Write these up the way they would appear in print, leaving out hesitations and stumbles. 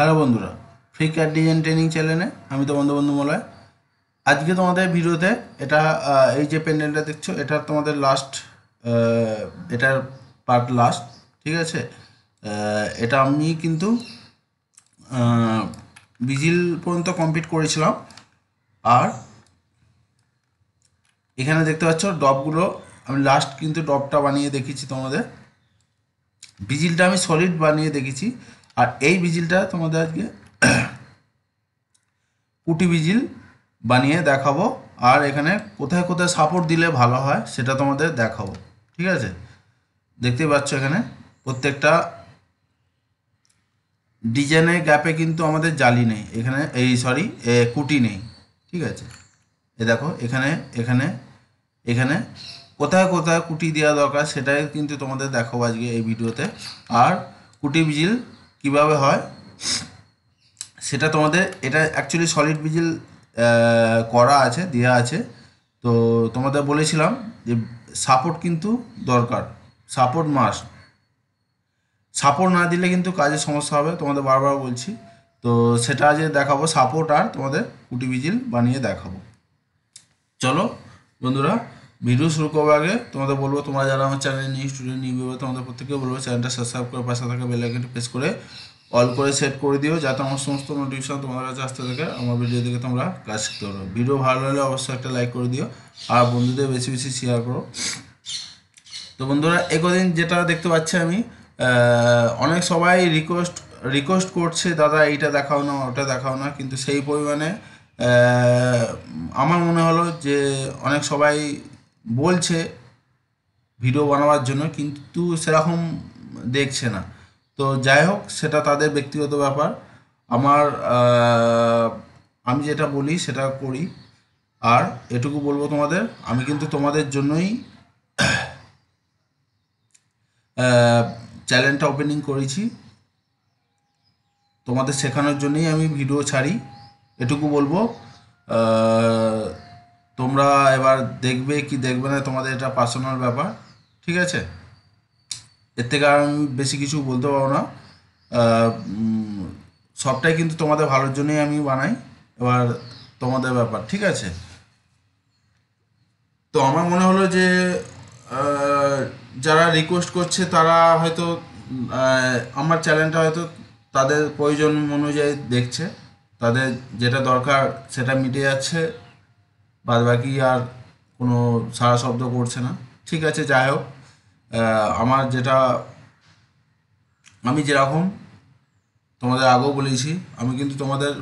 Hello বন্ধুরা, free CAD design training চ্যানেলে আমি তো বন্ধু মলয়। আজকে তোমাদের ভিডিওতে এটা এই যে প্যান্ডেলটা দেখছো এটা তোমাদের লাস্ট, এটার পার্ট লাস্ট। ঠিক আছে, এটা আমি কিন্তু বিজিল পর্যন্ত কমপ্লিট করেছিলাম। আর এখানে দেখতে পাচ্ছ ডপগুলো আমি লাস্ট কিন্তু ডপটা বানিয়ে দেখিয়েছি তোমাদের। বিজিলটা আমি সলিড বানিয়ে দেখেছি, আর এই বিজিলটা তোমাদের আজকে পুটি বিজিল বানিয়ে দেখাবো। আর এখানে কোথায় কোথায় সাপোর্ট দিলে ভালো হয় সেটা তোমাদের দেখাবো। ঠিক আছে, দেখতেই পাচ্ছ এখানে প্রত্যেকটা ডিজাইনের গ্যাপে কিন্তু আমাদের জালি নেই, এখানে কুটি নেই। ঠিক আছে, এ দেখো এখানে এখানে এখানে কোথায় কোথায় কুটি দেওয়া দরকার সেটাই কিন্তু তোমাদের দেখাবো আজকে এই ভিডিওতে। আর কুটি বিজিল কিভাবে হয় সেটা তোমাদের, এটা অ্যাকচুয়ালি সলিড বিজিল করা আছে, দেওয়া আছে। তো তোমাদের বলেছিলাম যে সাপোর্ট কিন্তু দরকার, সাপোর্ট মাস্ট। সাপোর্ট না দিলে কিন্তু কাজের সমস্যা হবে, তোমাদের বারবার বলছি। তো সেটা আজ দেখাবো, সাপোর্ট আর তোমাদের কুটি বিজিল বানিয়ে দেখাবো। চলো বন্ধুরা, ভিডিও শুরু করার আগে তোমাদের বলবো, তোমরা যারা আমার চ্যানেলে নিউ স্টুডেন্ট নিউ ভিউয়ার তোমাদের প্রত্যেকে বলবো চ্যানেলটা সাবস্ক্রাইব করে পাশে থাকা বেল আইকনটি প্রেস করে অল করে সেট করে দিও, যাতে আমার সমস্ত নোটিফিকেশন তোমাদের কাছে আসতে থাকে, আমার ভিডিও দেখে তোমরা কাজ শিখতে পারো। ভিডিও ভালো লাগলে অবশ্যই একটা লাইক করে দিও আর বন্ধুদের বেশি বেশি শেয়ার করো। তো বন্ধুরা, একদিন যেটা দেখতে পাচ্ছি আমি, অনেক সবাই রিকোয়েস্ট করছে দাদা এইটা দেখাও না ওটা দেখাও না, কিন্তু সেই পরিমাণে আমার মনে হলো যে অনেক সবাই বলছে ভিডিও বানাবার জন্য, কিন্তু সেরকম দেখছে না। তো যাই হোক, সেটা তাদের ব্যক্তিগত ব্যাপার। আমার আমি যেটা বলি সেটা করি। আর এটুকু বলবো তোমাদের, আমি কিন্তু তোমাদের জন্যই চ্যানেলটা ওপেনিং করেছি, তোমাদের শেখানোর জন্যই আমি ভিডিও ছাড়ি। এটুকু বলবো। আহ, তোমরা এবার দেখবে কি দেখবে না তোমাদের এটা পার্সোনাল ব্যাপার। ঠিক আছে, এর থেকে আর আমি বেশি কিছু বলতে পারবো না। আহ, উম, সবটাই কিন্তু তোমাদের ভালোর জন্যই আমি বানাই। এবার তোমাদের ব্যাপার। ঠিক আছে, তো আমার মনে হলো যে আহ, যারা রিকোয়েস্ট করছে তারা হয়তো আমার চ্যানেলটা হয়তো তাদের প্রয়োজন অনুযায়ী দেখছে, তাদের যেটা দরকার সেটা মিটে যাচ্ছে, বাদ বাকি আর কোনো সারা শব্দ করছে না। ঠিক আছে, যাই হোক, আমার যেটা, আমি যেরকম তোমাদের আগেও বলেছি, আমি কিন্তু তোমাদের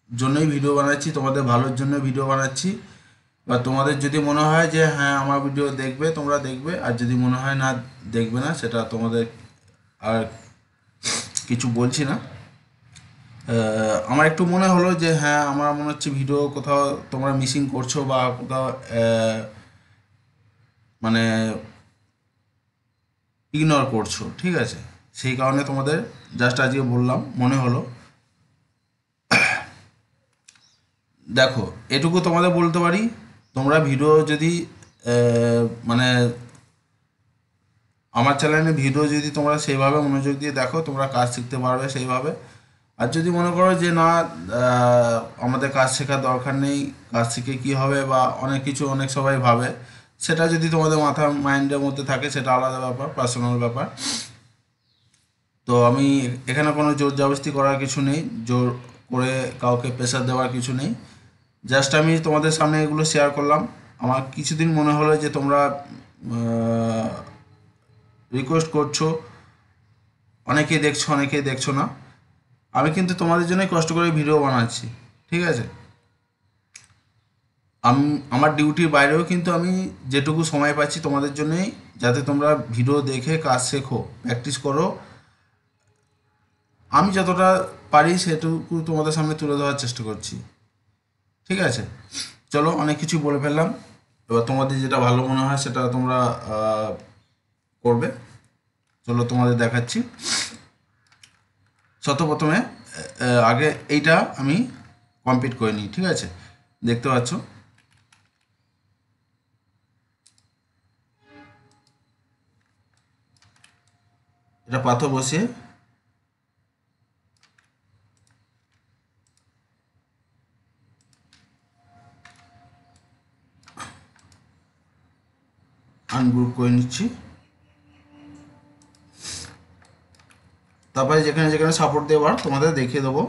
জন্যই ভিডিও বানাচ্ছি, তোমাদের ভালোর জন্য ভিডিও বানাচ্ছি। বা তোমাদের যদি মনে হয় যে হ্যাঁ আমার ভিডিও দেখবে তোমরা দেখবে, আর যদি মনে হয় না দেখবে না, সেটা তোমাদের আর কিছু বলছি না। আমার একটু মনে হলো যে হ্যাঁ আমার মনে হচ্ছে ভিডিও কোথাও তোমরা মিসিং করছো বা কোথাও মানে ইগনোর করছো। ঠিক আছে, সেই কারণে তোমাদের জাস্ট আজকে বললাম, মনে হলো। দেখো, এটুকু তোমাদের বলতে পারি, তোমরা ভিডিও যদি মানে আমার চ্যানেলে ভিডিও যদি তোমরা সেইভাবে মনোযোগ দিয়ে দেখো, তোমরা কাজ শিখতে পারবে সেইভাবে। আর যদি মনে করো যে না, আমাদের কাজ শেখার দরকার নেই, কাজ শিখে কী হবে বা অনেক কিছু অনেক সবাই ভাবে, সেটা যদি তোমাদের মাইন্ডের মধ্যে থাকে সেটা আলাদা ব্যাপার, পার্সোনাল ব্যাপার। তো আমি এখানে কোনো জোর জবরদস্তি করার কিছু নেই, জোর করে কাউকে প্রেশার দেওয়ার কিছু নেই। জাস্ট আমি তোমাদের সামনে এগুলো শেয়ার করলাম। আমার কিছুদিন মনে হলো যে তোমরা রিকোয়েস্ট করছো, অনেকেই দেখছো অনেকেই দেখছো না। আমি কিন্তু তোমাদের জন্যই কষ্ট করে ভিডিও বানাচ্ছি। ঠিক আছে, আমি আমার ডিউটির বাইরেও কিন্তু আমি যেটুকু সময় পাচ্ছি তোমাদের জন্যই, যাতে তোমরা ভিডিও দেখে কাজ শেখো, প্র্যাকটিস করো। আমি যতটা পারি সেটুকু তোমাদের সামনে তুলে ধরার চেষ্টা করছি। ঠিক আছে, চলো, অনেক কিছু বলে ফেললাম। এবার তোমাদের যেটা ভালো মনে হয় সেটা তোমরা করবে। চলো তোমাদের দেখাচ্ছি। প্রথমে আগে এইটা আমি কমপ্লিট করে নিই। ঠিক আছে, দেখতে পাচ্ছ এটা পাথর বসিয়ে আনগ্রুপ করে নিচ্ছি। তারপরে যেখানে যেখানে সাপোর্ট দেওয়ার তোমাদের দেখিয়ে দেবো।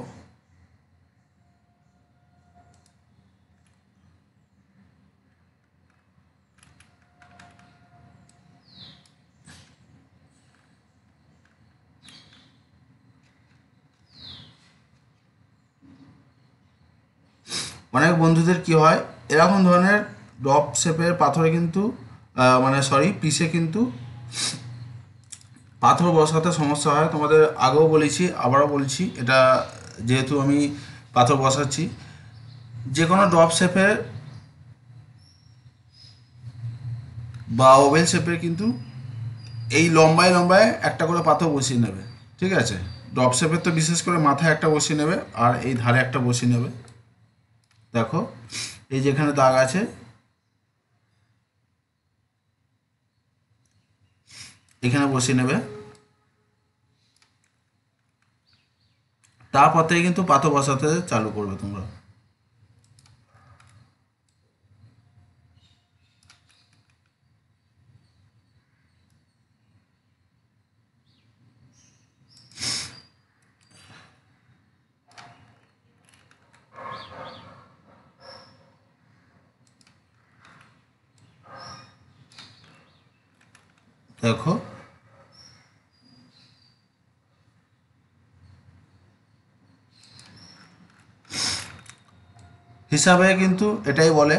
অনেক বন্ধুদের কি হয়, এরকম ধরনের ড্রপ শেপের পাথরে কিন্তু পিসে কিন্তু পাথর বসাতে সমস্যা হয়। তোমাদের আগেও বলেছি, আবারও বলছি, এটা যেহেতু আমি পাথর বসাচ্ছি, যে কোনো ড্রপ শেপের বা ওভেল শেপের কিন্তু এই লম্বায় লম্বায় একটা করে পাথর বসিয়ে নেবে, ঠিক আছে। ড্রপ শেপের তো বিশেষ করে মাথায় একটা বসিয়ে নেবে আর এই ধারে একটা বসিয়ে নেবে। দেখো এই যেখানে দাগ আছে এখানে বসিয়ে নেবে, তারপর থেকে কিন্তু পাথর বসাতে চালু করবে তোমরা। দেখো হিসাবে কিন্তু এটাই বলে,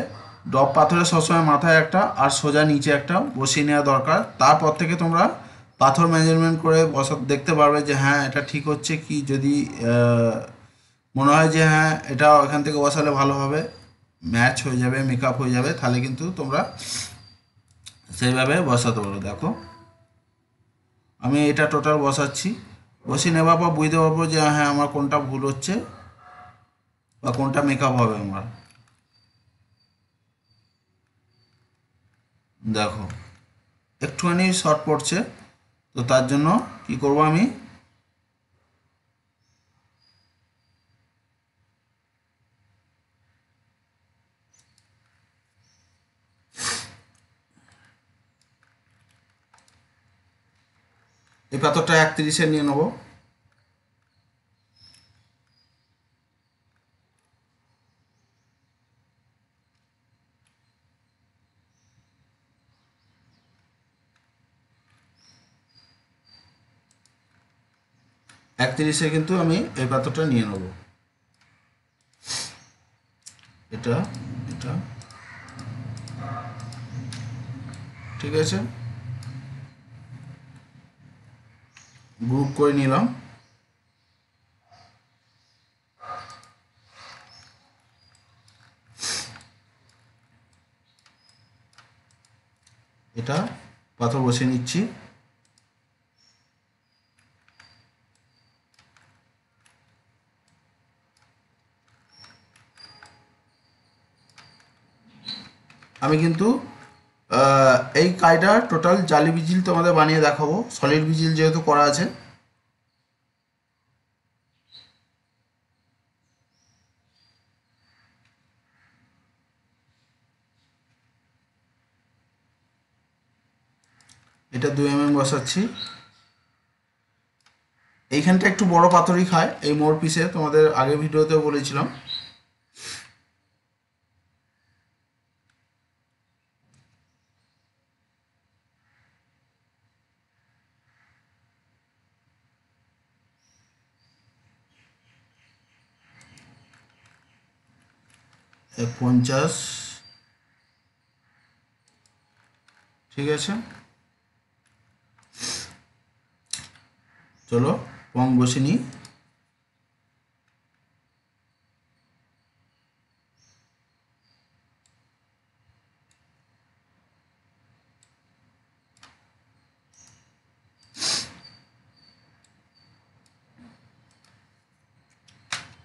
ড্রপ পাথরে সবসময় মাথায় একটা আর সোজা নিচে একটা বসিয়ে নেওয়া দরকার। তারপর থেকে তোমরা পাথর মেজারমেন্ট করে বসা দেখতে পারবে যে হ্যাঁ এটা ঠিক হচ্ছে কি। যদি মনে হয় যে হ্যাঁ এটা এখান থেকে বসালে ভালো হবে, ম্যাচ হয়ে যাবে, মেকআপ হয়ে যাবে, তাহলে কিন্তু তোমরা সেইভাবে বসাতে পারো। দেখো আমি এটা টোটাল বসাচ্ছি, বসিয়ে নেওয়ার পর বুঝতে পারবো যে হ্যাঁ আমার কোনটা ভুল হচ্ছে বা কোনটা মেকআপ হবে আমার। দেখো একটুখানি শর্ট পড়ছে, তো তার জন্য কি করব আমি, এই পাথরটা 31-এ নিয়ে নেবো। একত্রিশে কিন্তু আমি এই পাথরটা নিয়ে নেব। এটা এটা ঠিক আছে, গ্রুপ করে নিলাম। এটা পাথর বসিয়ে নিচ্ছি। আমি কিন্তু এই কাইটা টোটাল জালি বিজিল তোমাদের বানিয়ে দেখাবো, সলিড বিজিল যেহেতু করা আছে। এটা 2 mm বসাচ্ছি। এইখানটা একটু বড় পাথরই খায় এই মোর পিসে, তোমাদের আগে ভিডিওতেও বলেছিলাম। এ 50, ঠিক আছে। চলো পং বসে নিই।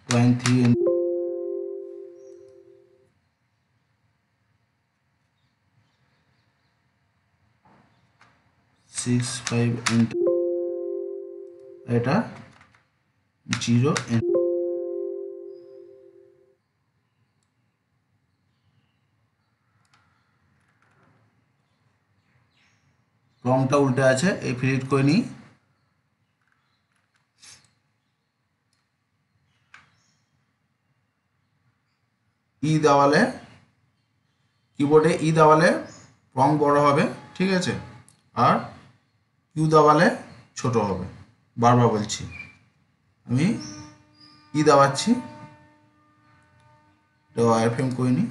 পয়েন্ট 3 65 এটা 0 রংটা উল্টে আছে, এই ফিলিট করে নিই। ই দেওয়ালে, কিবোর্ডে ই দেওয়ালে রং বড় হবে, ঠিক আছে, আর কিউ দেওয়ালে ছোট হবে। বারবার বলছি, আমি ই দেওয়াচ্ছি, ওয়ার ফ্রেম করে নিই।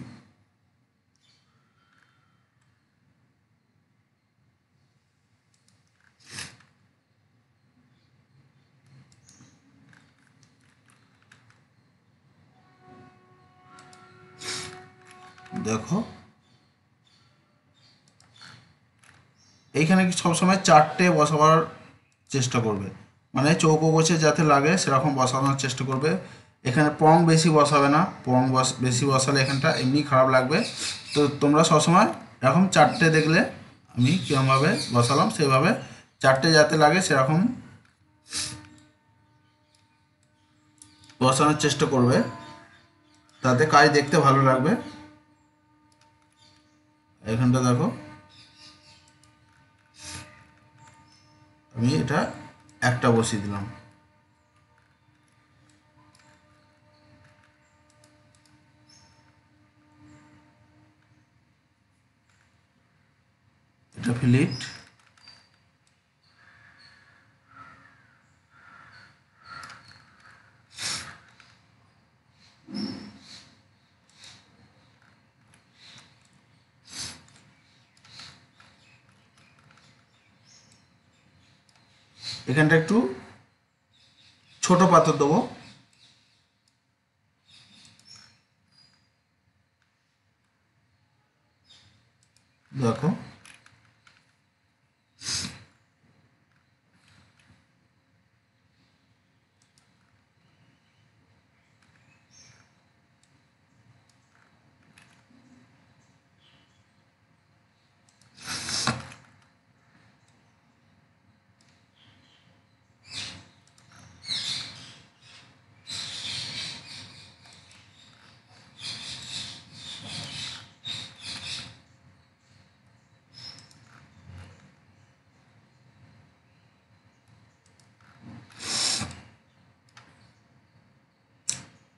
দেখো এইখানে কি সবসময় চারটে বসাবার চেষ্টা করবে, মানে চৌকো গোছে যাতে লাগে সেরকম বসানোর চেষ্টা করবে। এখানে পং বেশি বসাবে না, বেশি বসালে এখানটা এমনি খারাপ লাগবে। তো তোমরা সবসময় এরকম চারটে দেখলে আমি কীরকমভাবে বসালাম সেইভাবে চারটে যাতে লাগে সেরকম বসানোর চেষ্টা করবে, তাতে কাজ দেখতে ভালো লাগবে। এখানটা দেখো আমি এটা একটা বসিয়ে দিলাম। এটা ফিলিট, এখানটা একটু ছোট পাথর দেবো। দেখো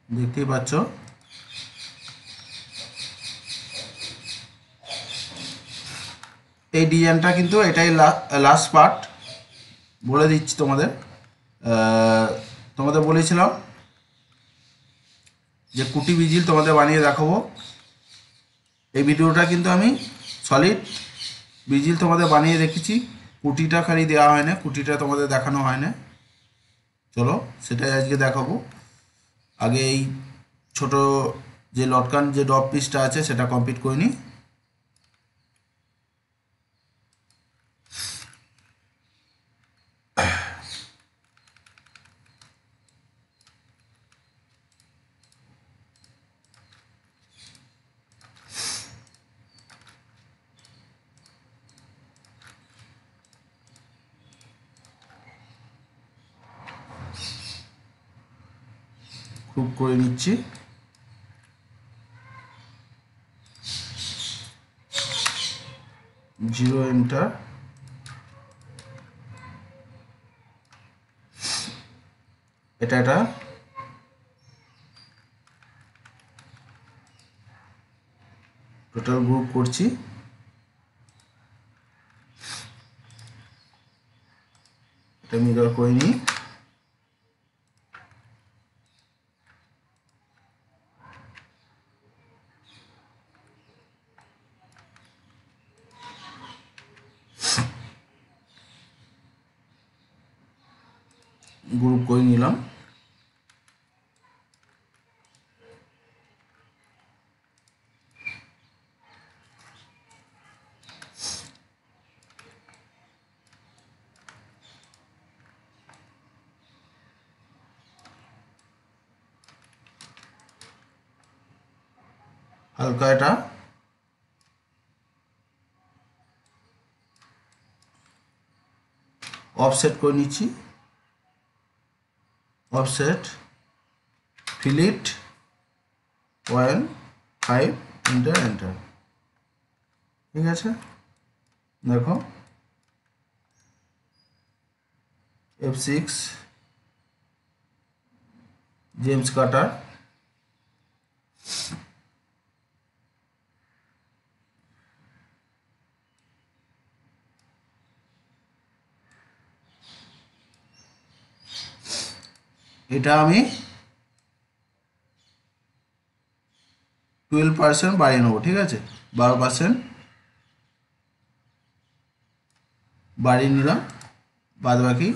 দেখতেই পাচ্ছ এই ডিজাইনটা কিন্তু এটাই লাস্ট পার্ট। বলে দিচ্ছি তোমাদের, তোমাদের বলেছিলাম যে কুটি বিজিল তোমাদের বানিয়ে দেখাবো। এই ভিডিওটা কিন্তু আমি সলিড বিজিল তোমাদের বানিয়ে রেখেছি, কুটিটা খালি দেওয়া হয় না, কুটিটা তোমাদের দেখানো হয় না। চলো সেটাই আজকে দেখাবো। আগে এই ছোট যে লটকান যে ডপ পিসটা আছে সেটা কমপ্লিট করে নিই। খুব করে নিচ্ছি। জিরো এন্টার, এটা টোটাল গ্রুপ করছি। এটা মিরর করে নিই। গ্রুপ করে নিলাম। হালকা এটা অফসেট করে নিচ্ছি। Offset fillet 1.5 enter enter. ঠিক আছে, দেখো F6 জেমস কাটার, এটা আমি 12% বাড়িয়ে নেবো, ঠিক আছে, 12% বাড়িয়ে নিলাম, বাদ বাকি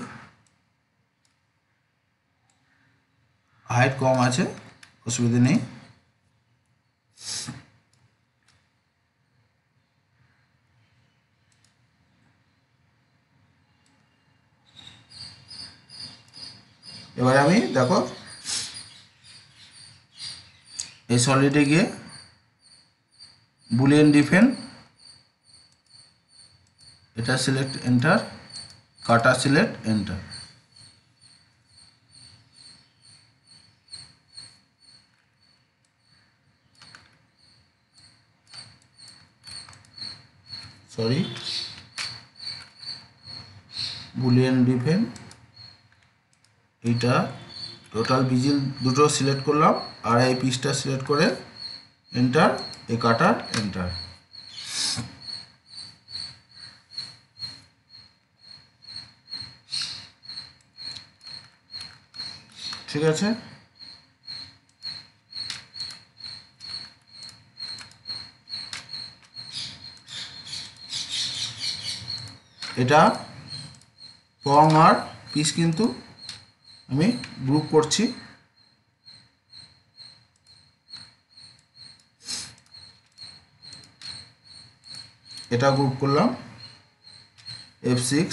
হাইট কম আছে, অসুবিধা নেই। এবারে আমি দেখো এই সলিডে গিয়ে বুলিয়ান ডিফেন্ড, এটা সিলেক্ট এন্টার, কাটা select enter. Sorry, Boolean defend, এইটা টোটাল ভিজিল দুটো সিলেক্ট করলাম, আর এই পিসটা সিলেক্ট করে এন্টার, এ কাটার এন্টার। ঠিক আছে, এটা ফর্ম আর পিস কিন্তু আমি গ্রুপ করছি। এটা গ্রুপ করলাম, F6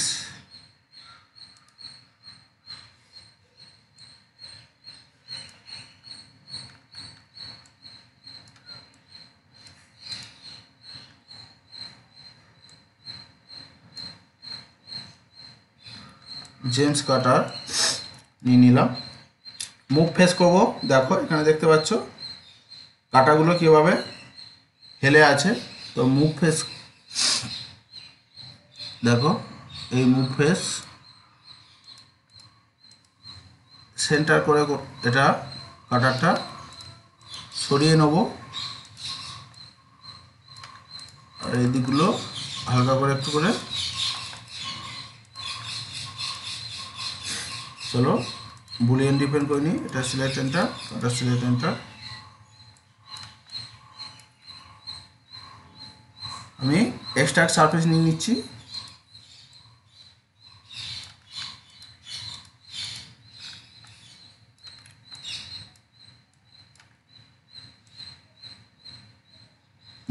জেমস কাটার নিয়ে নিলাম। মুভ ফেস করবো, দেখো এখানে দেখতে পাচ্ছ কাটাগুলো কীভাবে হেলে আছে। তো মুভ ফেস দেখো, এই মুভ ফেস সেন্টার করে এটা কাটারটা সরিয়ে নেব, আর এই দিকগুলো হালকা করে একটু করে, চলো বুলিয়ান ডিফেন্ড করে নিই, এটা সিলেক্ট এন্টার, এটা সিলেক্ট এন্টার। আমি এক্সট্রাক্ট সারফেস নিয়ে নিচ্ছি,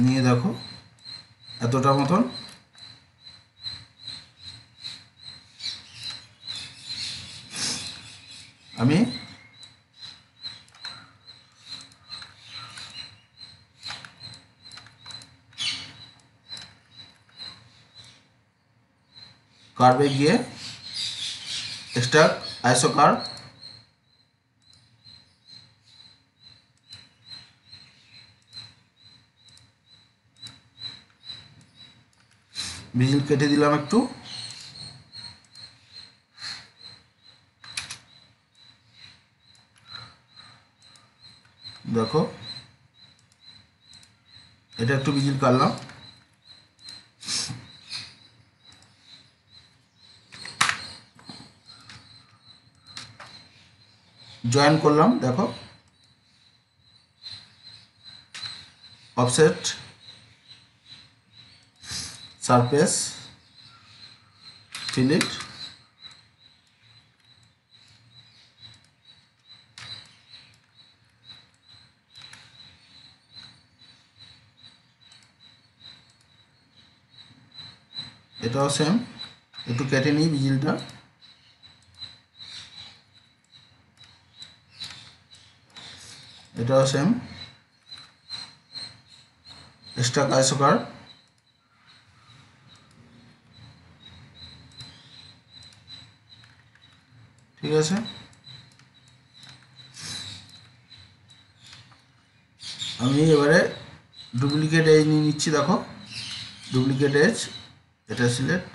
নিয়ে দেখো এতটা মতন আমি কার্ভে গিয়ে এক্সট্রাক্ট আইসো কার্ভ, ভিজিল কেটে দিলাম একটু, দেখো এটা একটু ভিজিল কাটলাম, জয়েন করলাম, দেখো অফসেট সারফেস ফিলিট, এটাও সেম, একটু কেটে নিই ভিজিলটা, এটাও সেম, এক্সট্রা আইসো কার্ভ, ঠিক আছে। আমি এবারে ডুপ্লিকেট এজ নিয়ে নিচ্ছি, দেখো ডুপ্লিকেট এজ, এটা সিলেক্ট,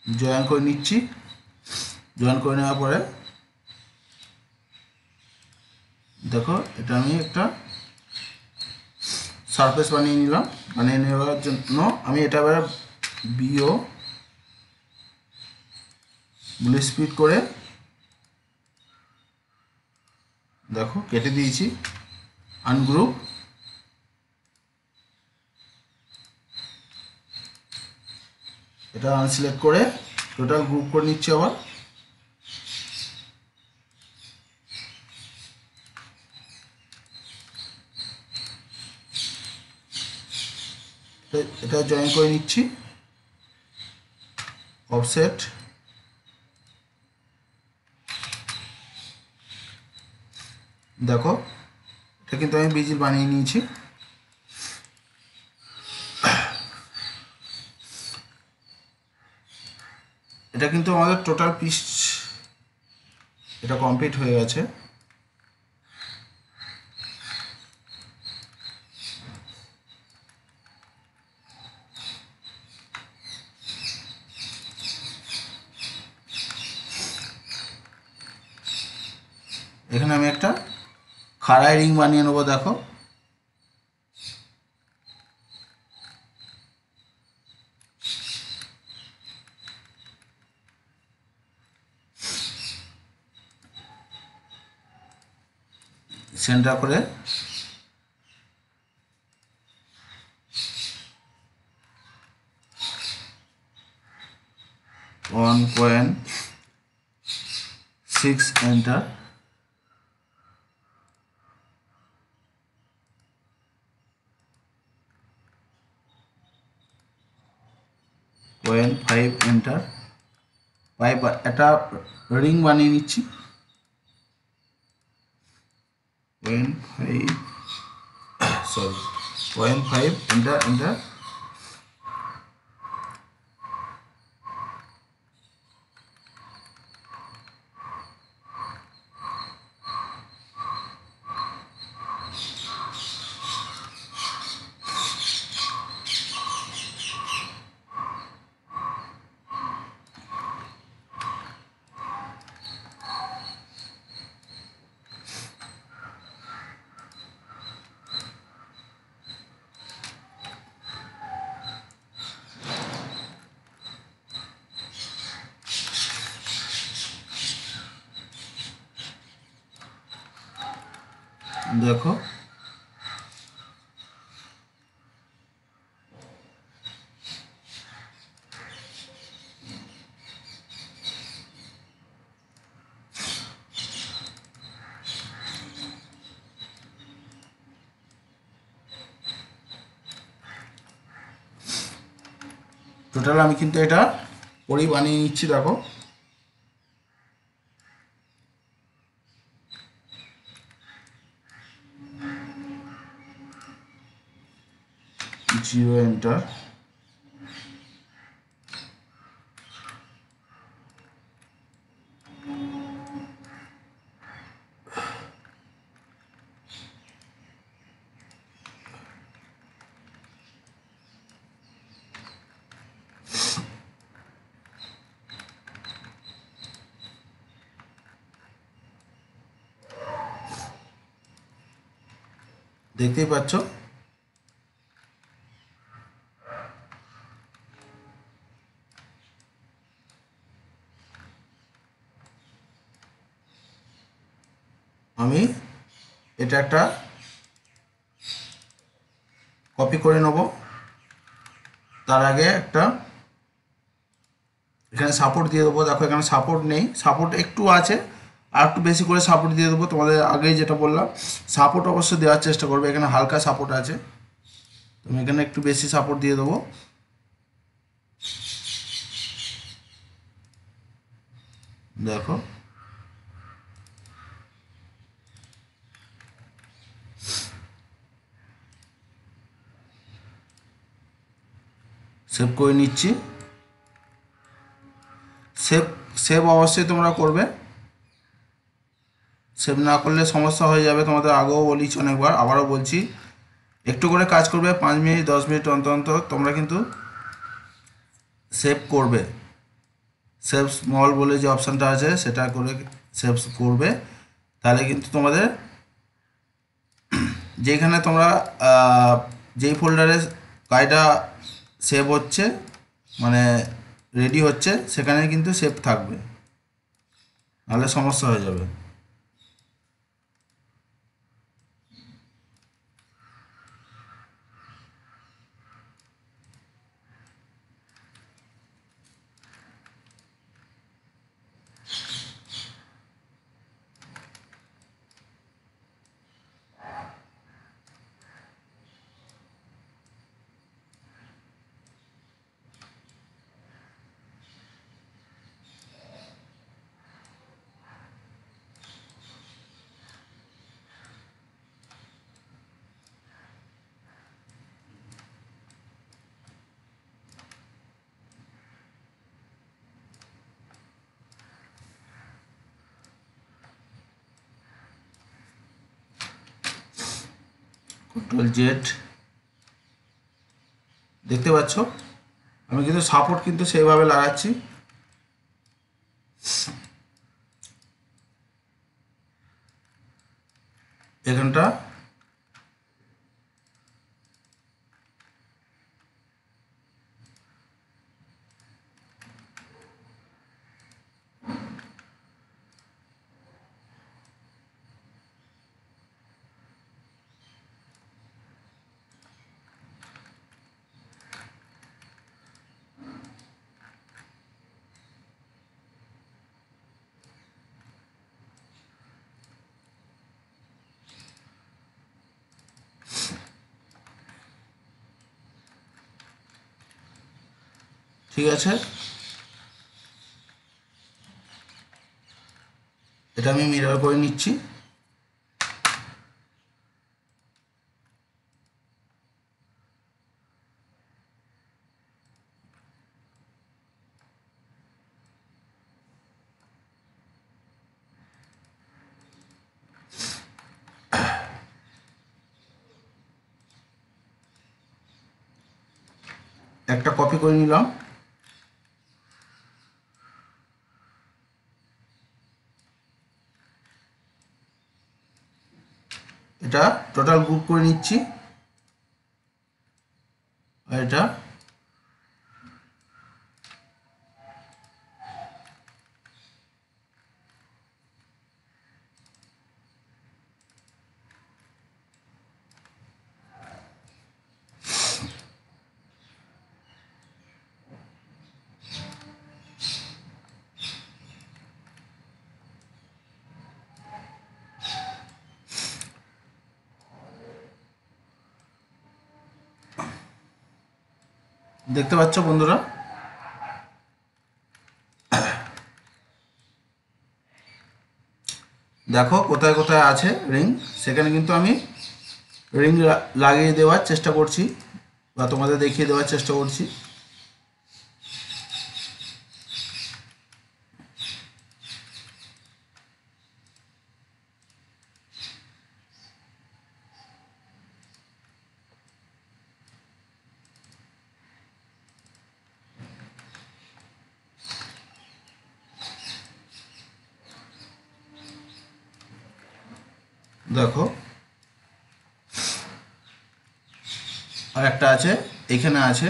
জয়েন করে নিচ্ছি। জয়েন করে নেওয়ার পরে দেখো এটা আমি একটা সারফেস বানিয়ে নিলাম। বানিয়ে নেওয়ার জন্য আমি এটা এবার বিও ব্লু স্পিড করে দেখো কেটে দিয়েছি। আনগ্রুপ, এটা আনসিলেক্ট করে টোটাল গ্রুপ করে নিচ্ছি। আবার এটা জয়েন করে নিচ্ছি। অফসেট দেখো এটা কিন্তু আমি বিজিল বানিয়ে নিয়েছি। এটা কিন্তু আমাদের টোটাল পিস এটা কমপ্লিট হয়ে গেছে। এখানে আমি একটা খাড়াই রিং বানিয়ে নেবো। দেখো সেন্টার করে $1.6 এন্টার, 0.5 এন্টার। পাইপ একটা রিং বানিয়ে নিচ্ছি। 0.5 এন্টার এন্টার। দেখো টোটাল আমি কিন্তু এটা পরেই বানিয়ে নিচ্ছি। দেখো জিরো এন্টার, দেখতেই পাচ্ছ আমি এটা একটা কপি করে নেব। তার আগে একটা এখানে সাপোর্ট দিয়ে দেবো। দেখো এখানে সাপোর্ট নেই, সাপোর্ট একটু আছে, আর একটু বেশি করে সাপোর্ট দিয়ে দেবো। তোমাদের আগেই যেটা বললাম সাপোর্ট অবশ্যই দেওয়ার চেষ্টা করবে। এখানে হালকা সাপোর্ট আছে, তুমি এখানে একটু বেশি সাপোর্ট দিয়ে দেবো। দেখো সেভ করে নিচ্ছি। সেভ অবশ্যই তোমরা করবে, সেভ না করলে সমস্যা হয়ে যাবে। তোমাদের আগেও বলেছি অনেকবার, আবারও বলছি, একটু করে কাজ করবে। 5 মিনিট 10 মিনিট অন্তর অন্তর তোমরা কিন্তু সেভ করবে। সেভ স্মল বলে যে অপশানটা আছে সেটা করে সেভ করবে, তাহলে কিন্তু তোমাদের যেখানে তোমরা যেই ফোল্ডারে কাজটা সেভ হচ্ছে মানে রেডি হচ্ছে সেখানে কিন্তু সেভ থাকবে, নাহলে সমস্যা হয়ে যাবে। Ctrl Z, দেখতে পাচ্ছ আমি কিন্তু সাপোর্ট কিন্তু সেইভাবে লাগাচ্ছি। এখানটা ঠিক আছে, এটা আমি মিরর করে নিচ্ছি। একটা কপি করে নিলাম। এটা টোটাল গ্রুপ করে নিচ্ছি, আর এটা দেখতে পাচ্ছ বন্ধুরা। দেখো কোথায় কোথায় আছে রিং, সেখানে কিন্তু আমি রিং লাগিয়ে দেওয়ার চেষ্টা করছি বা তোমাদের দেখিয়ে দেওয়ার চেষ্টা করছি। দেখো আর একটা আছে, এখানে আছে।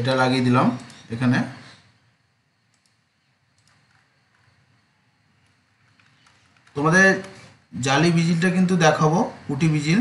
এটা লাগিয়ে দিলাম এখানে। তোমাদের জালি ভিজিলটা কিন্তু দেখাবো, কুটি ভিজিল।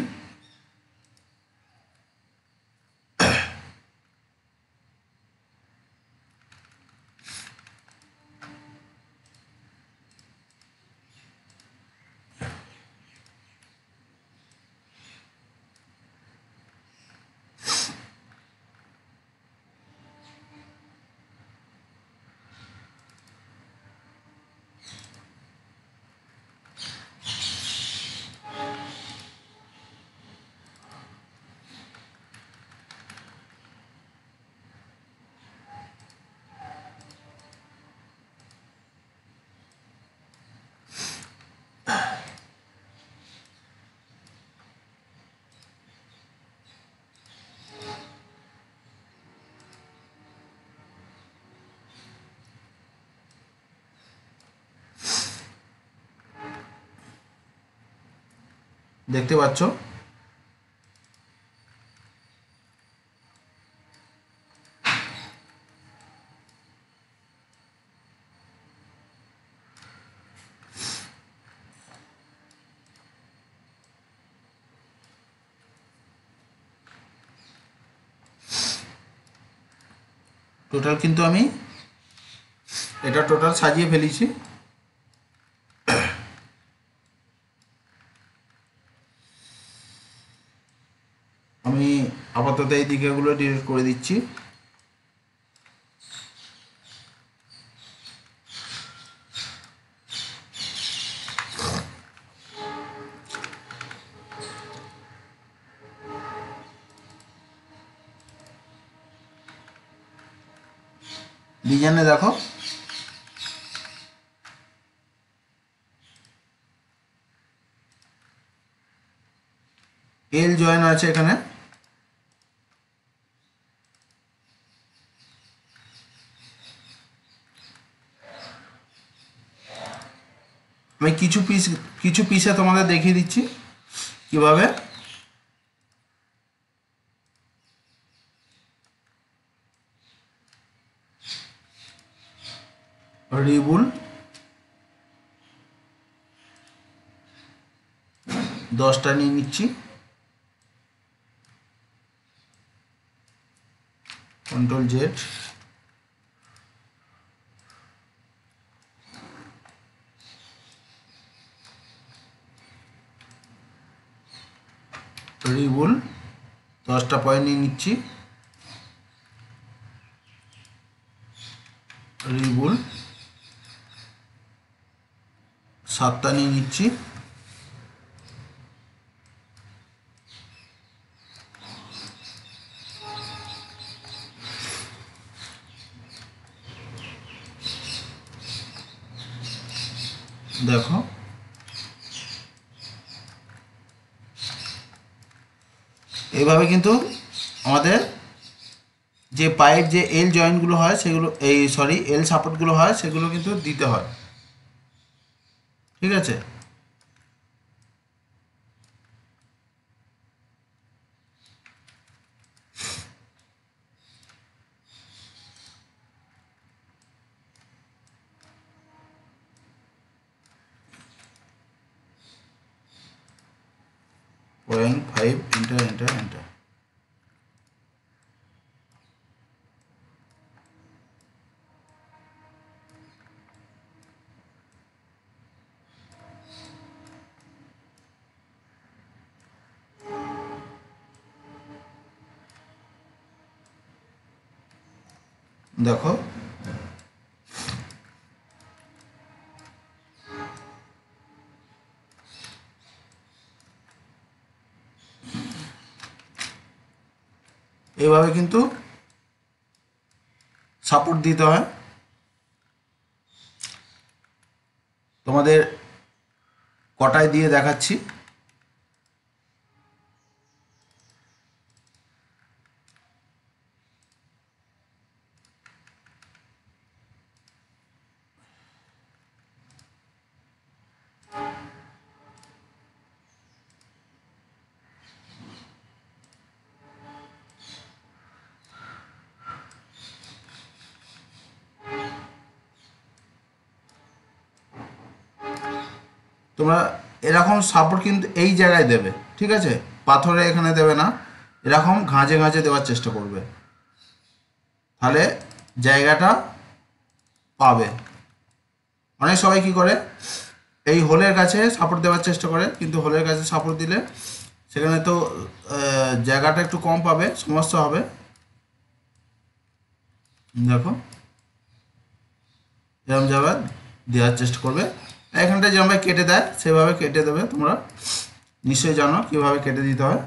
দেখতে পাচ্ছ, টোটাল কিন্তু আমি এটা টোটাল সাজিয়ে ফেলেছি। আমি আপাতত এই দিকেগুলো ডিলিট করে দিচ্ছি। ডিজাইনে দেখো, এল জয়েন আছে এখানে। আমি কিছু পিসে তোমাদের দেখিয়ে দিচ্ছি কিভাবে। রিবুল 10টা নিয়ে নিচ্ছি, কন্ট্রোল জেড, রিবুল 10টা পয়েন্ট নিয়ে নিচ্ছি, রিবুল 7টা নিয়ে নিচ্ছি, দেখো এইভাবে কিন্তু আমাদের যে পাইপ যে এল জয়েন্টগুলো হয় সেগুলো, এল সাপোর্টগুলো হয় সেগুলো কিন্তু দিতে হয়। ঠিক আছে, পয়েন্ট 5 এন্টার এন্টার এন্টার। দেখো এইভাবে কিন্তু সাপোর্ট দিতে হয়। তোমাদের কটায় দিয়ে দেখাচ্ছি। তোমরা এরকম সাপোর্ট কিন্তু এই জায়গায় দেবে, ঠিক আছে, পাথরে এখানে দেবে না, এরকম ঘাঁজে ঘাঁজে দেওয়ার চেষ্টা করবে, তাহলে জায়গাটা পাবে। অনেক সবাই কি করে এই হোলের কাছে সাপোর্ট দেওয়ার চেষ্টা করে, কিন্তু হোলের কাছে সাপোর্ট দিলে সেখানে তো জায়গাটা একটু কম পাবে, সমস্যা হবে। দেখো এরকম জায়গা দেওয়ার চেষ্টা করবে, এখানটা যেভাবে কেটে দেয় সেভাবে কেটে দেবে। তোমরা নিশ্চয়ই জানো কীভাবে কেটে দিতে হয়।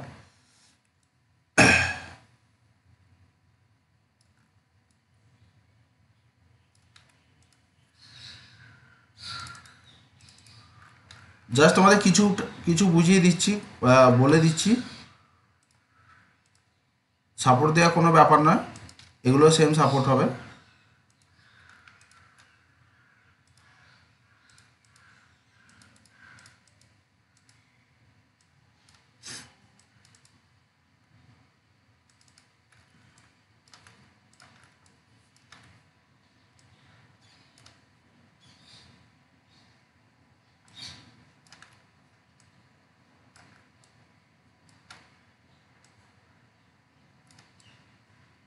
জাস্ট তোমাদের কিছু কিছু বুঝিয়ে দিচ্ছি, বলে দিচ্ছি। সাপোর্ট দেওয়া কোনো ব্যাপার নয়, এগুলো সেম সাপোর্ট হবে।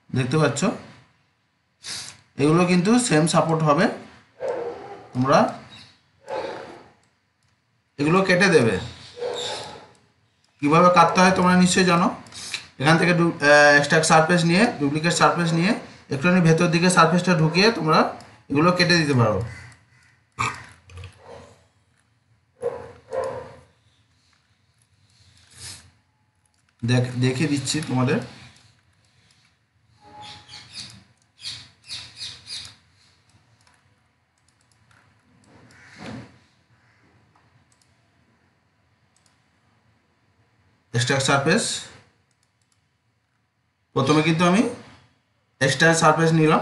দেখতে পাচ্ছ এগুলো কিন্তু সেম সাপোর্ট হবে। তোমরা এগুলো কেটে দেবে, কিভাবে কাটতে হয় তোমরা নিশ্চয়ই জানো। এখান থেকে এক্সট্রা সারফেস নিয়ে, ডুপ্লিকেট সারফেস নিয়ে একটুখানি ভেতর দিকে সারফেসটা ঢুকিয়ে তোমরা এগুলো কেটে দিতে পারো। দেখিয়ে দিচ্ছি তোমাদের। এক্সট্রা সারফেস, প্রথমে কিন্তু আমি এক্সট্রা সারফেস নিলাম,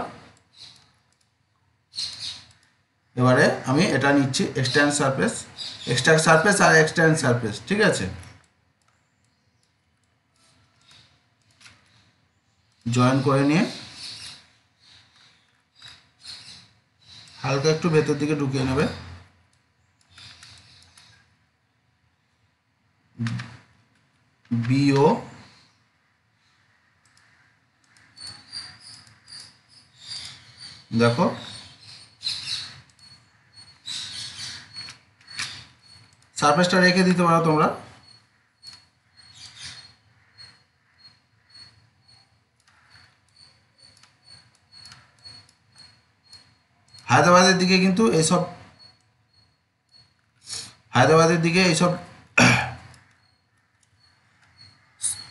এবারে আমি এটা নিচ্ছি এক্সট্রা সারফেস আর এক্সট্রা সারফেস, ঠিক আছে। জয়েন করে নিয়ে হালকা একটু ভেতর দিকে ঢুকিয়ে নেবে। বিও দেখো সারফেসটা রেখে দিতে পারো তোমরা। হায়দ্রাবাদের দিকে কিন্তু এইসব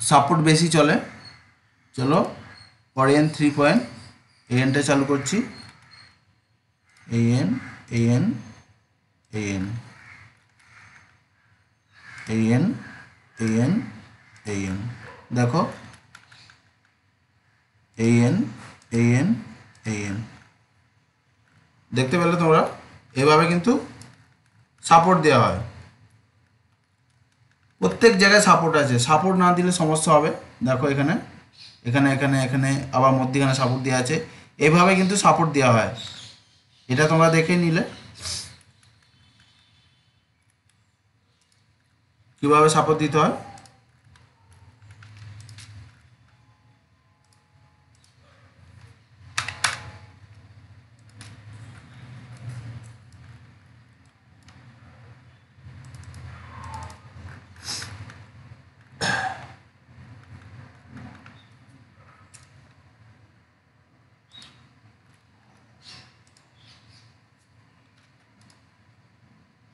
সাপোর্ট বেশি চলে। চলো অরিয়েন 3 পয়েন্ট এএনটা চালু করছি। AN AN AN AN AN AN দেখো এএন এএন এএন দেখতে পেলে তোমরা, এভাবে কিন্তু সাপোর্ট দেওয়া হয়। প্রত্যেক জায়গায় সাপোর্ট আছে, সাপোর্ট না দিলে সমস্যা হবে। দেখো এখানে এখানে এখানে এখানে আবার মধ্যখানে সাপোর্ট দেওয়া আছে, এভাবে কিন্তু সাপোর্ট দেওয়া হয়। এটা তোমরা দেখে নিলে কীভাবে সাপোর্ট দিতে হয়।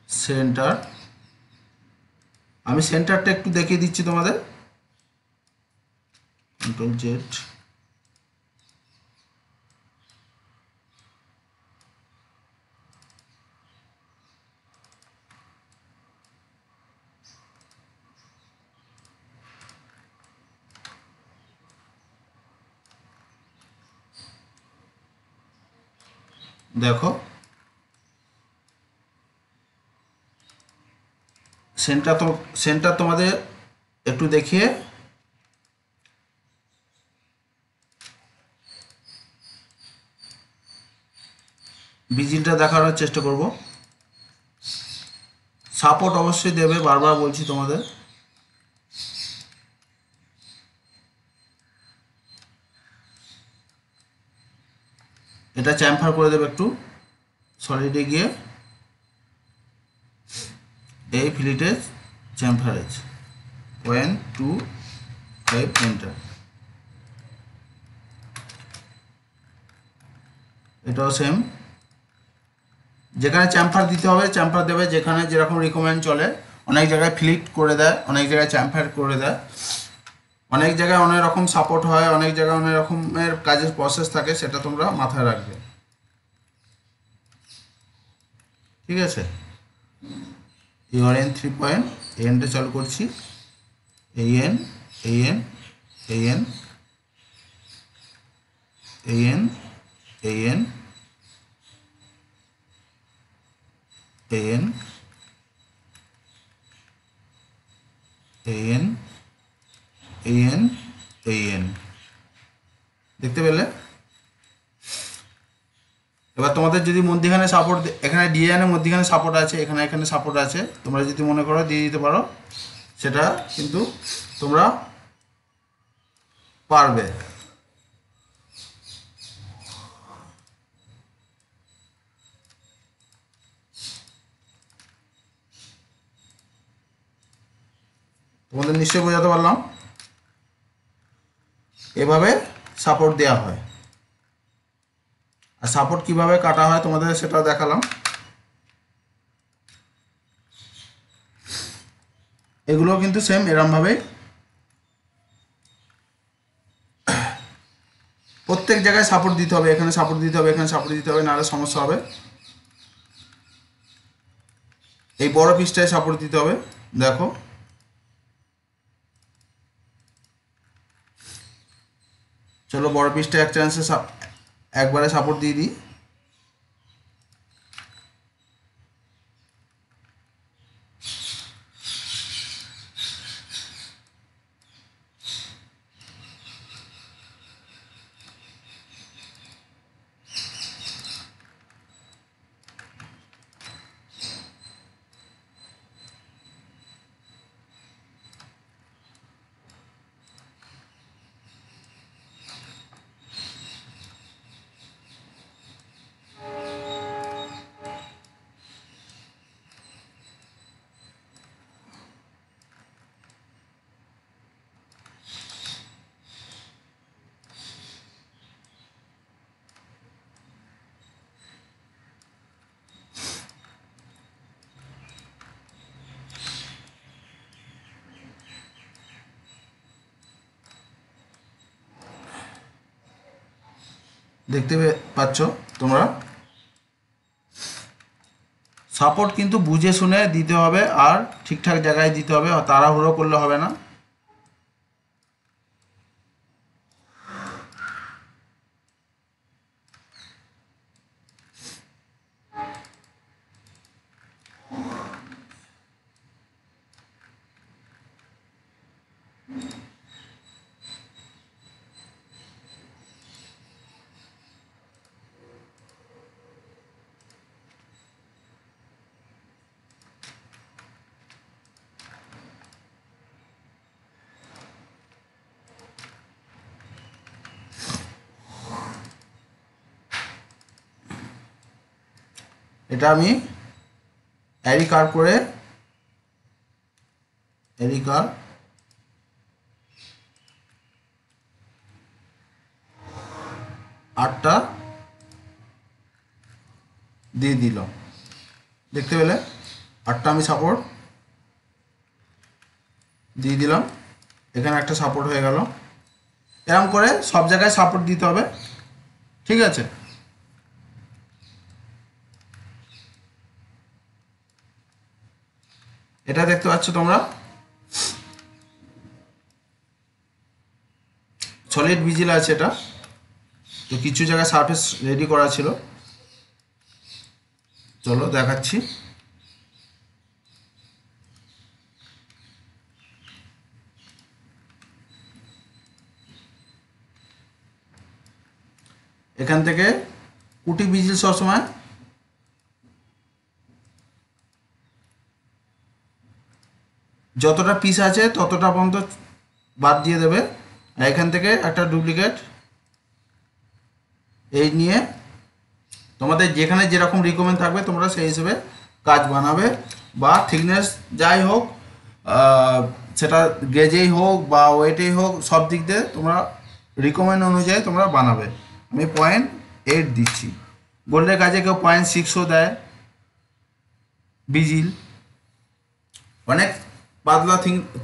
সেন্টার, আমি সেন্টারটা একটু দেখিয়ে দিচ্ছি তোমাদের। কন্ট্রোল জেড, দেখো সেন্টার তোমাদের একটু দেখিয়ে ভিজিটটা দেখানোর চেষ্টা করব। সাপোর্ট অবশ্যই দেবে, বারবার বলছি তোমাদের। এটা চ্যাম্পার করে দেবে একটু সলিডে গিয়ে, এই ফিলিটের চ্যাম্পারেজ 0.25 এন্টার। এটাও সেম, যেখানে চ্যাম্পার দিতে হবে চ্যাম্পার দেবে, যেখানে যেরকম রিকমেন্ড চলে। অনেক জায়গায় ফ্লিট করে দেয়, অনেক জায়গায় চ্যাম্পার করে দেয়, অনেক জায়গায় অনেক রকম সাপোর্ট হয়, অনেক জায়গায় অনেক রকমের কাজের প্রসেস থাকে, সেটা তোমরা মাথায় রাখবে, ঠিক আছে। ইউআরএন 3 পয়েন্ট এনটা চালু করছি, N N N N N N N N N, দেখতে পেলে? এবার তোমাদের যদি মধ্যখানে সাপোর্ট, এখানে ডিএনের মধ্যখানে সাপোর্ট আছে, এখানে এখানে সাপোর্ট আছে, তোমরা যদি মনে করো দিয়ে দিতে পারো, সেটা কিন্তু তোমরা পারবে। তোমাদের নিশ্চয়ই বোঝাতে পারলাম। এভাবে সাপোর্ট দেওয়া হয়, আর সাপোর্ট কিভাবে কাটা হয় তোমাদের সেটাও দেখালাম। এগুলো কিন্তু সেম এরমভাবেই প্রত্যেক জায়গায় সাপোর্ট দিতে হবে, এখানে সাপোর্ট দিতে হবে, এখানে সাপোর্ট দিতে হবে, নাহলে সমস্যা হবে। এই বড় পিসটায় সাপোর্ট দিতে হবে, দেখো চলো বড় পিসটা এক চান্সে একবারে সাপোর্ট দিয়ে দিই। দেখতে পাচ্ছ তোমরা, সাপোর্ট কিন্তু বুঝে শুনে দিতে হবে, আর ঠিকঠাক জায়গায় দিতে হবে, তাড়াহুড়ো করলে হবে না। এটা আমি অ্যারি কার্ভ করে, অ্যারি কার্ভ আটটা দিয়ে দিলাম, দেখতে পেলে? আটটা আমি সাপোর্ট দিয়ে দিলাম, এখানে একটা সাপোর্ট হয়ে গেল। এরকম করে সব জায়গায় সাপোর্ট দিতে হবে, ঠিক আছে। এটা দেখতে পাচ্ছ তোমরা, সলিড ভিজিল আছে এটা, তো কিছু জায়গায় সারফেস রেডি করা ছিল, চলো দেখাচ্ছি। এখান থেকে কুটি ভিজিল সবসময় যতটা পিস আছে ততটা পর্যন্ত বাদ দিয়ে দেবে। আর এখান থেকে একটা ডুপ্লিকেট এই নিয়ে তোমাদের যেখানে যেরকম রিকমেন্ড থাকবে তোমরা সেই হিসেবে কাজ বানাবে, বা থিকনেস যাই হোক, সেটা গেজেই হোক বা ওয়েটেই হোক, সব দিক দিয়ে তোমরা রিকমেন্ড অনুযায়ী তোমরা বানাবে। আমি 0.8 দিচ্ছি। গোল্ডের কাজে কেউ 0.6ও দেয়। বিজিল অনেক পাতলা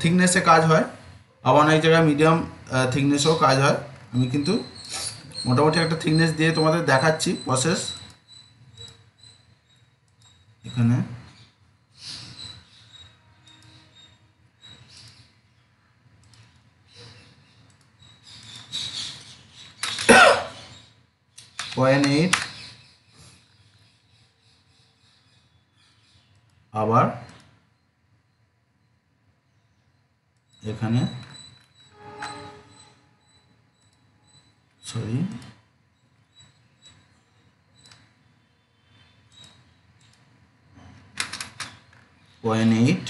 থিকনেসে কাজ হয়, আবার অনেক জায়গায় মিডিয়াম থিকনেসেও কাজ হয়। আমি কিন্তু মোটামুটি একটা থিকনেস দিয়ে তোমাদের দেখাচ্ছি প্রসেস। এখানে .8, আবার এখানে সরি .8,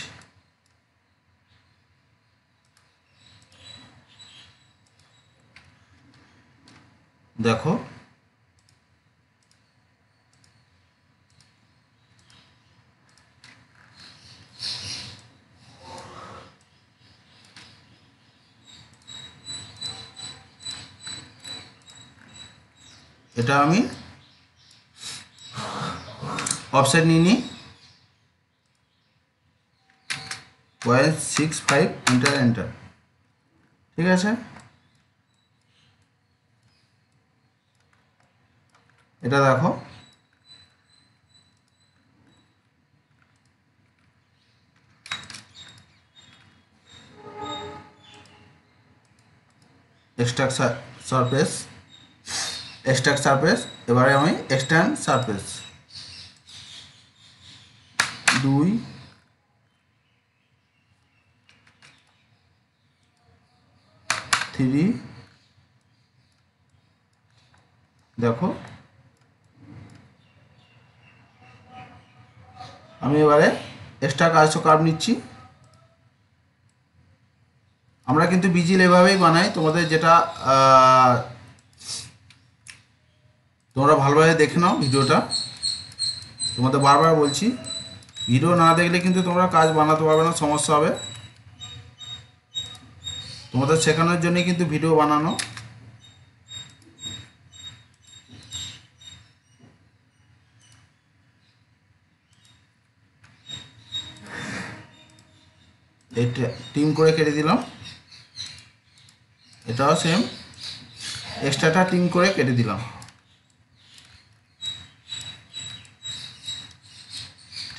দেখো এটা আমি অফসেট নিয়ে নিই 0.65, এন্টার। ঠিক আছে, এটা দেখো এক্সট্রাক্ট সারফেস। এবারে আমি এক্সট্যান্ড সারফেস 2, 3, দেখো আমি এবারে এক্সট্রা কার্ভ নিচ্ছি। আমরা কিন্তু বিজিল এভাবেই বানাই, তোমাদের যেটা তোমরা ভালোভাবে দেখে নাও ভিডিওটা। তোমাদের বারবার বলছি, ভিডিও না দেখলে কিন্তু তোমরা কাজ বানাতে পারবে না, সমস্যা হবে। তোমাদের শেখানোর জন্যই কিন্তু ভিডিও বানানো। এটা টিম করে কেটে দিলাম, এটাও সেম এক্সট্রাটা টিম করে কেটে দিলাম।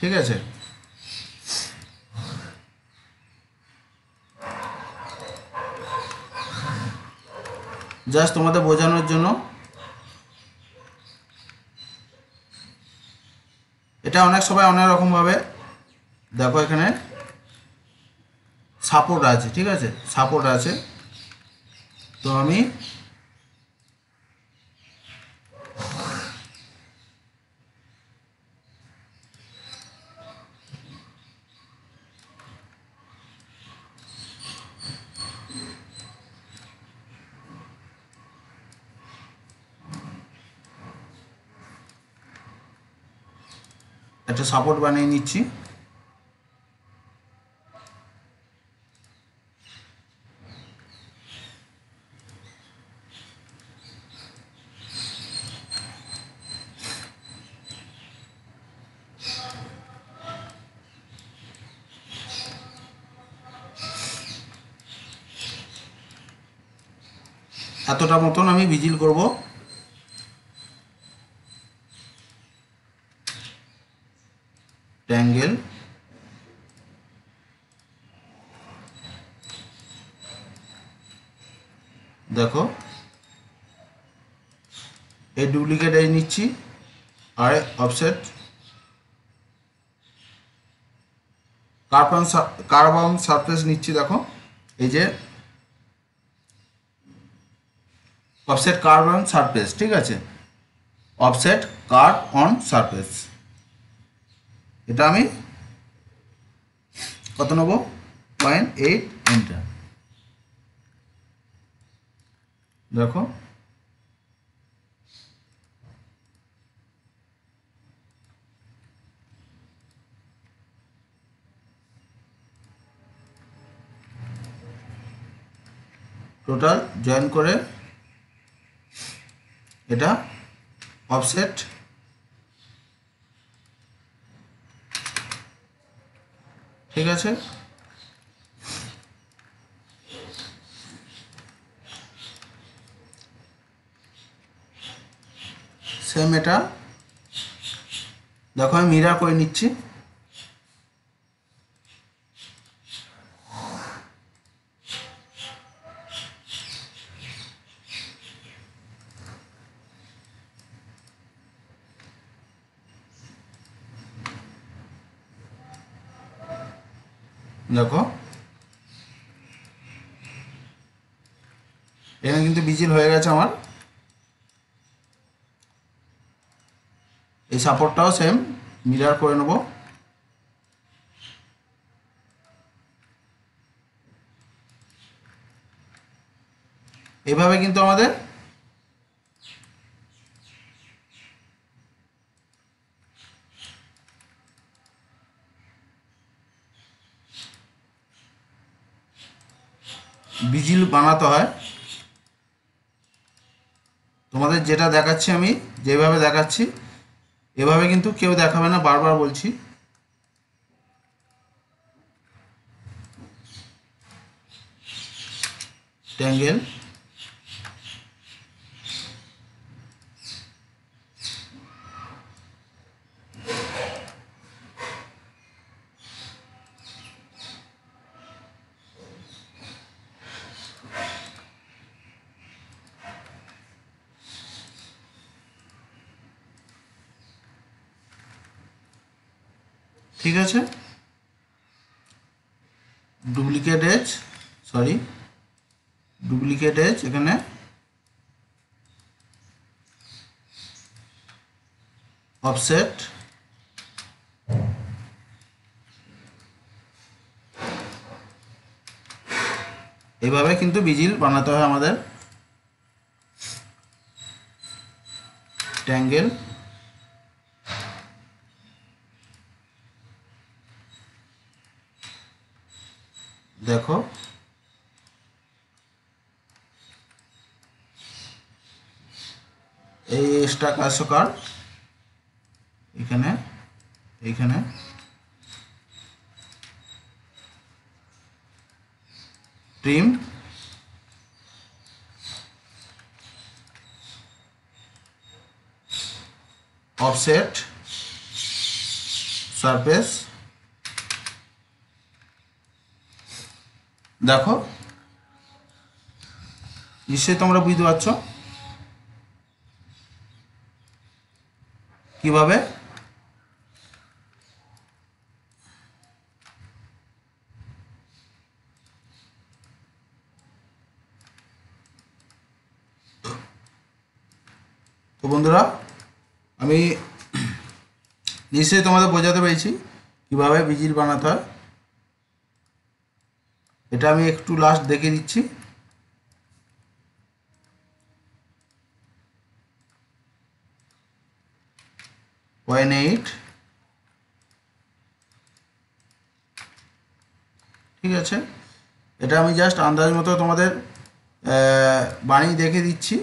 ঠিক আছে, জাস্ট তোমাদের বোঝানোর জন্য। এটা অনেক সবাই অনেক রকমভাবে, দেখো এখানে সাপোর্ট আছে, ঠিক আছে, সাপোর্ট আছে। তো আমি একটা সাপোর্ট বানিয়ে নিচ্ছি। এতটা মতন আমি ভিজিল করব। ট্যাঙ্গেল দেখো এই ডুপ্লিকেট এই নিচ্ছি, আর অফসেট কার্বন সারফেস নিচ্ছি। দেখো এই যে অফসেট কার্ভ অন সারফেস, ঠিক আছে, অফসেট কার্ভ অন সারফেস। এটা আমি কত নেব 0.8 এন্টার। দেখো টোটাল জয়েন করে এটা অফসেট ঠিক আছে। সেম এটা দেখো আমি মিরর করে নিচ্ছি। দেখো এখানে কিন্তু ভিজিল হয়ে গেছে আমার। এই সাপোর্টটাও সেম মিরর করে নেব। এভাবে কিন্তু আমাদের ভিজিল বানাতে হয়। তোমাদের যেটা দেখাচ্ছি আমি, যেভাবে দেখাচ্ছি এভাবে কিন্তু কেউ দেখাবে না, বারবার বলছি। ট্যাঙ্গেল ঠিক আছে। ডুপ্লিকেট এজ এখানে অফসেট এভাবে কিন্তু ভিজিল বানাতে হয় আমাদের। ট্যাঙ্গেল দেখো এই এক্সট্রা কার্সকার এখানে এইখানে ট্রিম অফসেট সারফেস। দেখো নিশ্চয়ই তোমরা বুঝতে পারছো কিভাবে তো বন্ধুরা আমি নিশ্চয়ই তোমাদের বোঝাতে পেরেছি কিভাবে ভিজিল বানাতে হয়। এটা আমি একটু লাস্ট দেখে দিচ্ছি। পয়েন্ট 8 ঠিক আছে। এটা আমি জাস্ট আন্দাজ মতো তোমাদের বানিয়ে দেখে দিচ্ছি,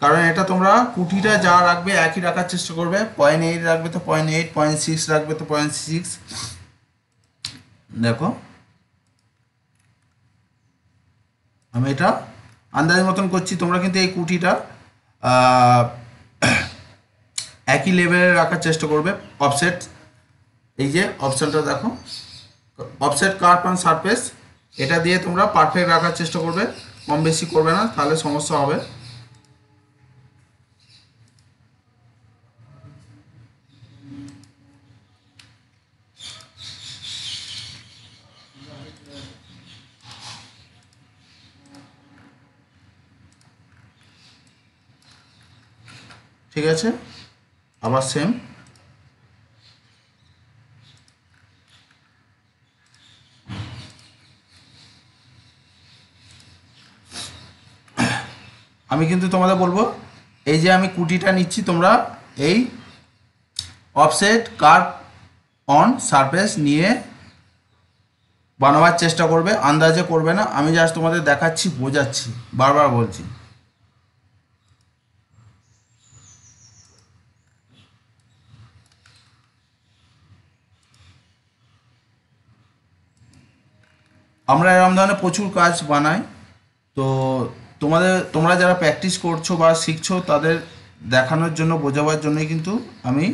কারণ এটা তোমরা কুটিটা যা রাখবে একই রাখার চেষ্টা করবে। 0.8 রাখবে তো 0.8, 0.6 রাখবে তো 0.6। দেখো আমি এটা আন্দাজ মতন করছি, তোমরা কিন্তু এই কুটিটা একই লেভেলে রাখার চেষ্টা করবে। অফসেট এই যে অপশানটা দেখো, অফসেট কার্ভ অ্যান্ড সারফেস, এটা দিয়ে তোমরা পারফেক্ট রাখার চেষ্টা করবে, কম বেশি করবে না, তাহলে সমস্যা হবে। ঠিক আছে, আবার সেম আমি কিন্তু তোমাদের বলবো, এই যে আমি কুটিটা নিচ্ছি, তোমরা এই অফসেট কার্ভ অন সারফেস নিয়ে বানাবার চেষ্টা করবে, আন্দাজে করবে না। আমি জাস্ট তোমাদের দেখাচ্ছি, বোঝাচ্ছি, বারবার বলছি। আমরা এরকম ধরনের প্রচুর কাজ বানাই। তো তোমরা যারা প্র্যাকটিস করছো বা শিখছো, তাদের দেখানোর জন্য, বোঝাবার জন্যই কিন্তু আমি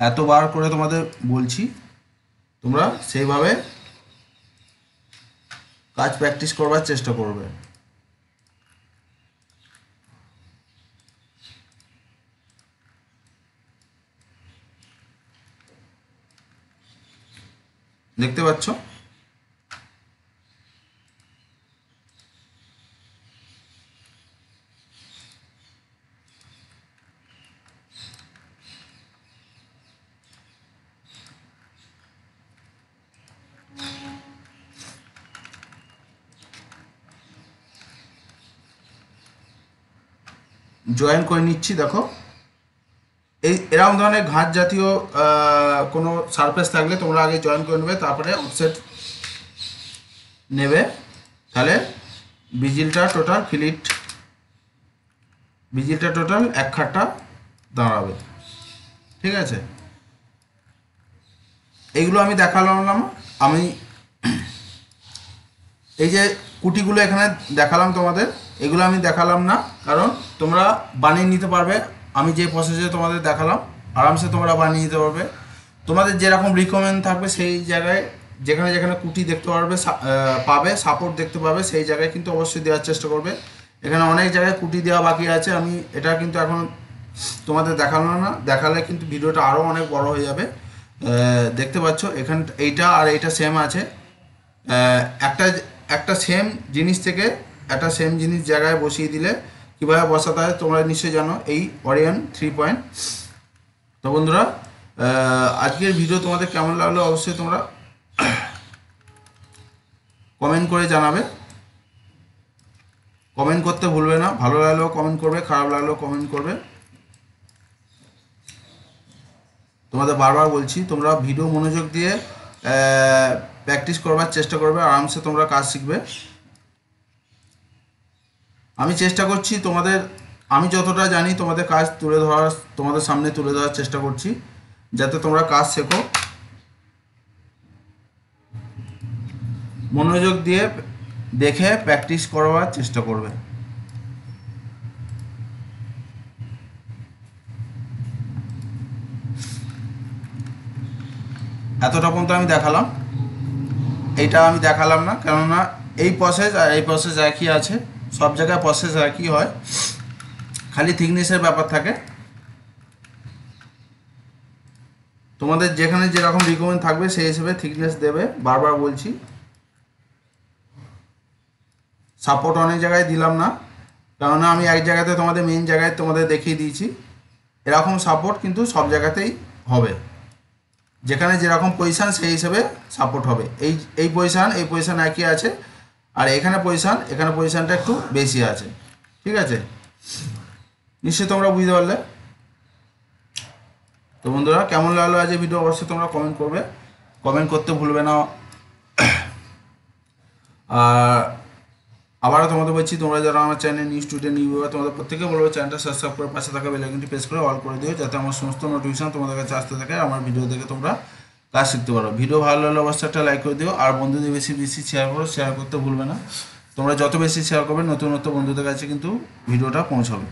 এতবার করে তোমাদের বলছি। তোমরা সেইভাবে কাজ প্র্যাকটিস করবার চেষ্টা করবে। দেখতে পাচ্ছ? জয়েন করে নিচ্ছি। দেখো, এরকম ধরনের ঘাট জাতীয় কোনো সারফেস থাকলে তোমরা আগে জয়েন করে নেবে, তারপরে অফসেট নেবে। তাহলে বিজিলটা টোটাল এক খাটটা দাঁড়াবে। ঠিক আছে, এইগুলো আমি দেখালাম না। আমি এই যে কুটিগুলো এখানে দেখালাম তোমাদের, এগুলো আমি দেখালাম না, কারণ তোমরা বানিয়ে নিতে পারবে। আমি যে প্রসেসে তোমাদের দেখালাম, আরামসে তোমরা বানিয়ে নিতে পারবে। তোমাদের যেরকম রিকমেন্ড থাকবে, সেই জায়গায় যেখানে যেখানে কুটি দেখতে পাবে, সাপোর্ট দেখতে পাবে, সেই জায়গায় কিন্তু অবশ্যই দেওয়ার চেষ্টা করবে। এখানে অনেক জায়গায় কুটি দেওয়া বাকি আছে, আমি এটা কিন্তু এখন তোমাদের দেখানো না, দেখালে কিন্তু ভিডিওটা আরও অনেক বড় হয়ে যাবে। দেখতে পাচ্ছ এখানে এইটা আর এইটা সেম আছে। একটা সেম জিনিস থেকে একটা সেম জিনিস জায়গায় বসিয়ে দিলে কীভাবে বসাতে হয় তোমরা নিশ্চয়ই জানো, এই অরিয়ন 3 পয়েন্ট। তো বন্ধুরা, আজকের ভিডিও তোমাদের কেমন লাগলো অবশ্যই তোমরা কমেন্ট করে জানাবে। কমেন্ট করতে ভুলবে না, ভালো লাগলেও কমেন্ট করবে, খারাপ লাগলেও কমেন্ট করবে। তোমাদের বারবার বলছি, তোমরা ভিডিও মনোযোগ দিয়ে প্র্যাকটিস করবার চেষ্টা করবে, আরামসে তোমরা কাজ শিখবে। আমি চেষ্টা করছি আমি যতটা জানি তোমাদের কাজ তোমাদের সামনে তুলে ধরার চেষ্টা করছি, যাতে তোমরা কাজ শেখো। মনোযোগ দিয়ে দেখে প্র্যাকটিস করবার চেষ্টা করবে। এতটা পর্যন্ত আমি দেখালাম, এইটা আমি দেখালাম না, কেননা এই প্রসেস আর এই প্রসেস একই আছে, সব জায়গায় প্রসেস একই হয়, খালি থিকনেসের ব্যাপার থাকে। তোমাদের যেখানে যেরকম রিকমেন্ড থাকবে সেই হিসেবে থিকনেস দেবে, বারবার বলছি। সাপোর্ট অনেক জায়গায় দিলাম না, কেননা আমি এক জায়গাতে তোমাদের মেইন জায়গায় তোমাদের দেখিয়ে দিয়েছি। এরকম সাপোর্ট কিন্তু সব জায়গাতেই হবে, যেখানে যেরকম পজিশান সেই হিসেবে সাপোর্ট হবে। এই পজিশান একই আছে, আর এখানে পজিশানটা একটু বেশি আছে। ঠিক আছে, নিশ্চয়ই তোমরা বুঝতে পারলে। তো বন্ধুরা, কেমন লাগলো আজ এই ভিডিও অবশ্যই তোমরা কমেন্ট করবে, কমেন্ট করতে ভুলবে না। আর আবারও তোমাদের বলছি, তোমরা যারা আমার channel new student new viewer, তোমাদের প্রত্যেকে বলবো চ্যানেলটা সাবস্ক্রাইব করে পাশে থাকা বেল আইকনটি প্রেস করে অল করে দিও, যাতে আমার সমস্ত নোটিফিকেশন তোমাদের কাছে আসতে থাকে, আমার ভিডিও দেখে তোমরা কাজ শিখতে পারো। ভিডিও ভালো লাগলে অবশ্যই একটা লাইক করে দিও, আর বন্ধুদের বেশি বেশি শেয়ার করো, শেয়ার করতে ভুলবে না। তোমরা যত বেশি শেয়ার করবে, নতুন নতুন বন্ধুদের কাছে কিন্তু ভিডিওটা পৌঁছাবে।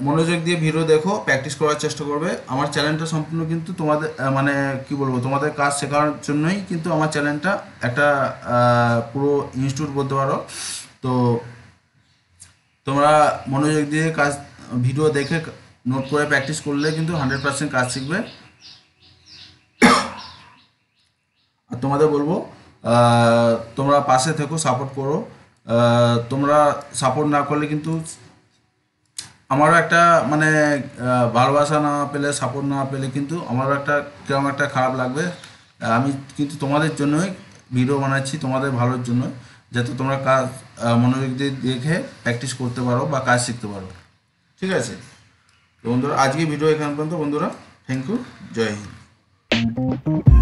মনোযোগ দিয়ে ভিডিও দেখো, প্র্যাকটিস করার চেষ্টা করবে। আমার চ্যানেলটা সম্পূর্ণ কিন্তু তোমাদের মানে কি বলবো, তোমাদের কাজ শেখার জন্যই কিন্তু আমার চ্যানেলটা একটা পুরো ইনস্টিটিউট বলতে পারো। তো তোমরা মনোযোগ দিয়ে ভিডিও দেখে নোট করে প্র্যাকটিস করলে কিন্তু 100% কাজ শিখবে। আর তোমাদের বলবো, তোমরা পাশে থেকো, সাপোর্ট করো। তোমরা সাপোর্ট না করলে কিন্তু আমারও একটা মানে ভালোবাসা না পেলে, সাপোর্ট না পেলে কিন্তু আমারও একটা কিরকম একটা খারাপ লাগবে। আমি কিন্তু তোমাদের জন্যই ভিডিও বানাচ্ছি তোমাদের ভালোর জন্য, যাতে তোমরা কাজ মনোযোগ দিয়ে দেখে প্র্যাকটিস করতে পারো বা কাজ শিখতে পারো। ঠিক আছে, তো বন্ধুরা আজকে ভিডিও এখান পর্যন্ত বন্ধুরা। থ্যাংক ইউ, জয় হিন্দ।